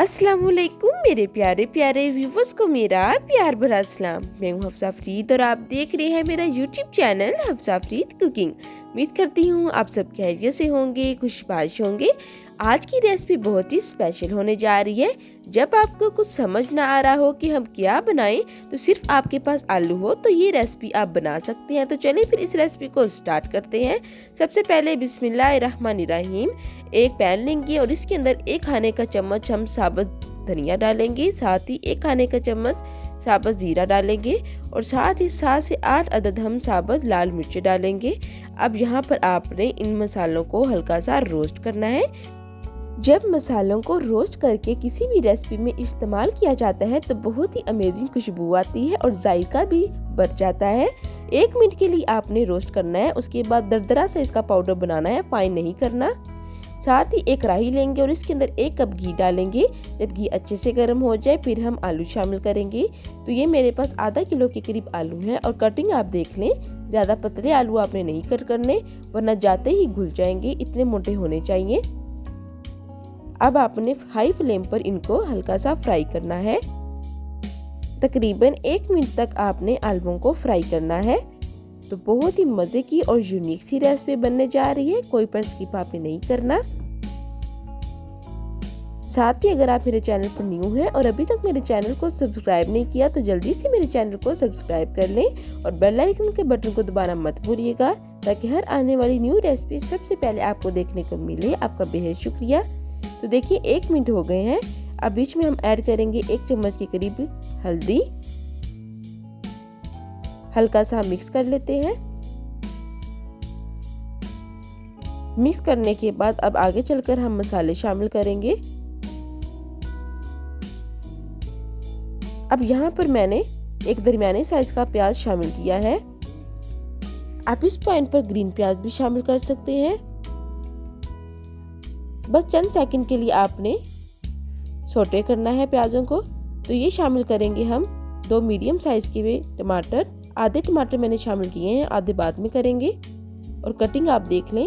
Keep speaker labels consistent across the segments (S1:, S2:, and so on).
S1: अस्सलामुअलैकुम मेरे प्यारे प्यारे व्यूवर्स को मेरा प्यार भरा सलाम। मैं हूँ हफ्सा फरीद और आप देख रहे हैं मेरा YouTube channel Hafsa Farid cooking. उम्मीद करती हूँ आप सब खैरियत से होंगे, खुशबाश होंगे। आज की रेसिपी बहुत ही स्पेशल होने जा रही है। जब आपको कुछ समझ ना आ रहा हो कि हम क्या बनाएं, तो सिर्फ आपके पास आलू हो तो ये रेसिपी आप बना सकते हैं। तो चलिए फिर इस रेसिपी को स्टार्ट करते हैं। सबसे पहले बिस्मिल्लाहिर्रहमानिर्रहीम एक पैन लेंगे और इसके अंदर 1 खाने का चम्मच हम साबुत धनिया डालेंगे, साथ ही 1 खाने का चम्मच साबुत जीरा डालेंगे और साथ ही 7 से 8 अदद हम साबुत लाल मिर्च डालेंगे। अब यहाँ पर आपने इन मसालों को हल्का सा रोस्ट करना है। जब मसालों को रोस्ट करके किसी भी रेसिपी में इस्तेमाल किया जाता है तो बहुत ही अमेजिंग खुशबू आती है और जायका भी बढ़ जाता है। 1 मिनट के लिए आपने रोस्ट करना है, उसके बाद दरदरा से इसका पाउडर बनाना है, फाइन नहीं करना। साथ ही एक कढ़ाई लेंगे और इसके अंदर 1 कप घी डालेंगे। जब घी अच्छे से गर्म हो जाए फिर हम आलू शामिल करेंगे। तो ये मेरे पास आधा किलो के करीब आलू हैं और कटिंग आप देख लें, ज़्यादा पतले आलू आपने नहीं कट करने वरना जाते ही घुल जाएंगे, इतने मोटे होने चाहिए। अब आपने हाई फ्लेम पर इनको हल्का सा फ्राई करना है। तकरीबन 1 मिनट तक आपने आलूओं को फ्राई करना है। तो बहुत ही मज़े की और यूनिक सी रेसिपी बनने जा रही है, कोई पर स्किप आपने नहीं करना। साथ ही अगर आप मेरे चैनल पर न्यू हैं और अभी तक मेरे चैनल को सब्सक्राइब नहीं किया तो जल्दी से मेरे चैनल को सब्सक्राइब कर लें और बेल आइकन के बटन को दबाना मत भूलिएगा, ताकि हर आने वाली न्यू रेसिपी सबसे पहले आपको देखने को मिले। आपका बेहद शुक्रिया। तो देखिए 1 मिनट हो गए हैं। अब बीच में हम ऐड करेंगे 1 चम्मच के करीब हल्दी, हल्का सा मिक्स कर लेते हैं। मिक्स करने के बाद अब आगे चलकर हम मसाले शामिल करेंगे। अब यहाँ पर मैंने एक दरमियाने साइज का प्याज शामिल किया है। आप इस पॉइंट पर ग्रीन प्याज भी शामिल कर सकते हैं। बस चंद सेकंड के लिए आपने सोटे करना है प्याजों को। तो ये शामिल करेंगे हम 2 मीडियम साइज के टमाटर। आधे टमाटर मैंने शामिल किए हैं, आधे बाद में करेंगे। और कटिंग आप देख लें,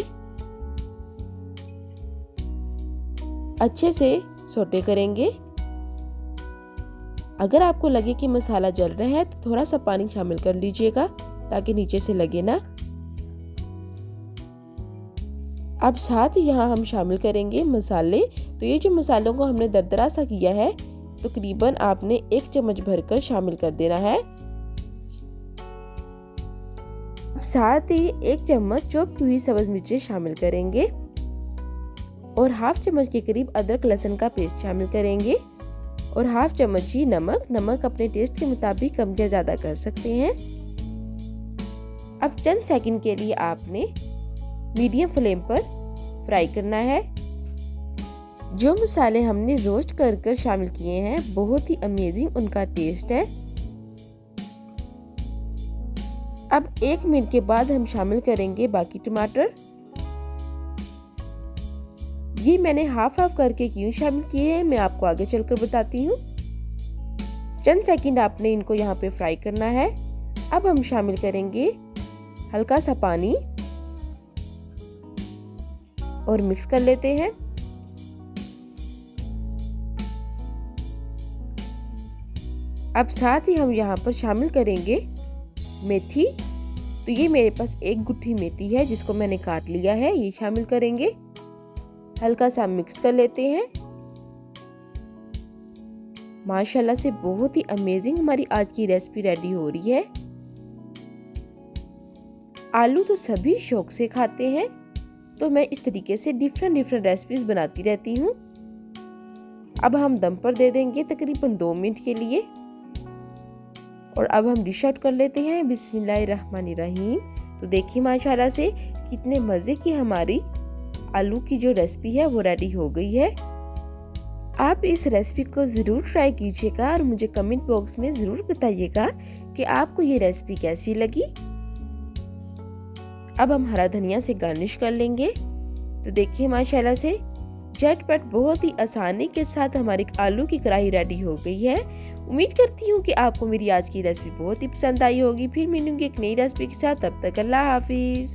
S1: अच्छे से सोटे करेंगे। अगर आपको लगे कि मसाला जल रहा है तो थोड़ा सा पानी शामिल कर लीजिएगा, ताकि नीचे से लगे ना। अब साथ ही यहाँ हम शामिल करेंगे मसाले। तो ये जो मसालों को हमने दरदरा सा किया है, तकरीबन आपने 1 चम्मच भरकर शामिल कर देना है। साथ ही 1 चम्मच चॉप की हुई सब्ज मिर्चें शामिल करेंगे और हाफ चम्मच के करीब अदरक लहसुन का पेस्ट शामिल करेंगे और हाफ चम्मच ही नमक अपने टेस्ट के मुताबिक कम या ज्यादा कर सकते हैं। अब चंद सेकंड के लिए आपने मीडियम फ्लेम पर फ्राई करना है। जो मसाले हमने रोस्ट कर शामिल किए हैं बहुत ही अमेजिंग उनका टेस्ट है। अब 1 मिनट के बाद हम शामिल करेंगे बाकी टमाटर। ये मैंने हाफ करके क्यों शामिल किए हैं मैं आपको आगे चलकर बताती हूँ। चंद सेकंड आपने इनको यहाँ पे फ्राई करना है। अब हम शामिल करेंगे हल्का सा पानी और मिक्स कर लेते हैं। अब साथ ही हम यहाँ पर शामिल करेंगे मेथी। तो ये मेरे पास 1 गुट्ठी मेथी है जिसको मैंने काट लिया है, ये शामिल करेंगे। हल्का सा मिक्स कर लेते हैं। माशाल्लाह से बहुत ही अमेजिंग हमारी आज की रेसिपी रेडी हो रही है। आलू तो सभी शौक से खाते हैं, तो मैं इस तरीके से डिफरेंट रेसिपीज बनाती रहती हूँ। अब हम दम पर दे देंगे तकरीबन 2 मिनट के लिए और अब हम डिश आउट कर लेते हैं बिस्मिल्लाहिर्रहमानिर्रहीम। तो देखिए माशाल्लाह से कितने मज़े की हमारी आलू की जो रेसिपी है वो रेडी हो गई है। आप इस रेसिपी को ज़रूर ट्राई कीजिएगा और मुझे कमेंट बॉक्स में ज़रूर बताइएगा कि आपको ये रेसिपी कैसी लगी। अब हम हरा धनिया से गार्निश कर लेंगे। तो देखिए माशाल्लाह से झटपट बहुत ही आसानी के साथ हमारी आलू की कढ़ाई रेडी हो गई है। उम्मीद करती हूँ कि आपको मेरी आज की रेसिपी बहुत ही पसंद आई होगी। फिर मिलूंगी एक नई रेसिपी के साथ, तब तक अल्लाह हाफिज।